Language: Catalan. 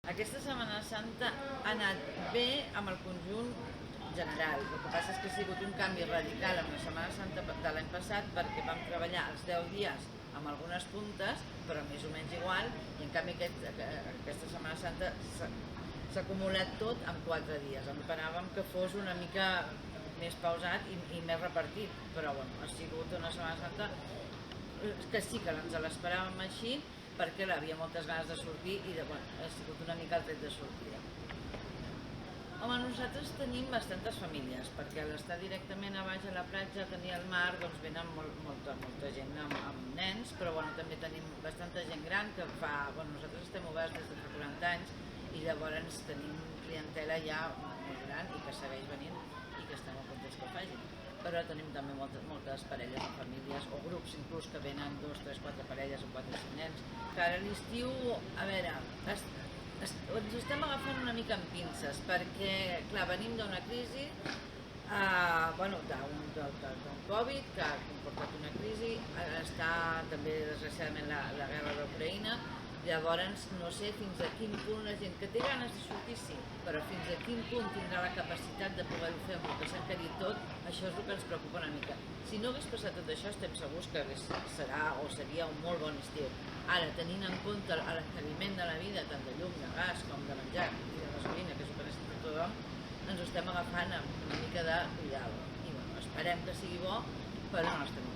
Aquesta Setmana Santa ha anat bé amb el conjunt general. El que passa és que ha sigut un canvi radical amb la Setmana Santa de l'any passat perquè vam treballar els 10 dies amb algunes puntes, però més o menys igual, i en canvi aquesta Setmana Santa s'ha acumulat tot en 4 dies. Esperàvem que fos una mica més pausat i més repartit, però bueno, ha sigut una Setmana Santa que sí que ens l'esperàvem així, perquè havia moltes ganes de sortir i ha sigut una mica el tret de sortida. Home, nosaltres tenim bastantes famílies, perquè a l'estar directament a baix a la platja, a tenir el mar, doncs venen molta gent amb nens, però també tenim bastanta gent gran que nosaltres estem oberts des de fa 40 anys i llavors tenim clientela ja molt gran i que segueix venint i que estem molt contents que ho facin. Però tenim també moltes parelles o famílies o grups inclús que venen 2, 3, 4 parelles o 4 o 5 nens. Que ara a l'estiu, a veure, ens estem agafant una mica amb pinces perquè, clar, venim d'una crisi, d'un Covid que ha comportat una crisi, està també desgraciadament la guerra d'Ucraïna. Llavors no sé fins a quin punt la gent que té ganes de sortir sí, però fins a quin punt tindrà la capacitat de poder-ho fer amb el que s'ha encarit tot, això és el que ens preocupa una mica. Si no hagués passat tot això, estem segurs que serà o seria un molt bon estiu. Ara, tenint en compte l'encariment de la vida, tant de llum, de gas, com de menjar i de gasolina, que és el que necessita tothom, ens ho estem agafant amb una mica de cuidado. I esperem que sigui bo, però no estem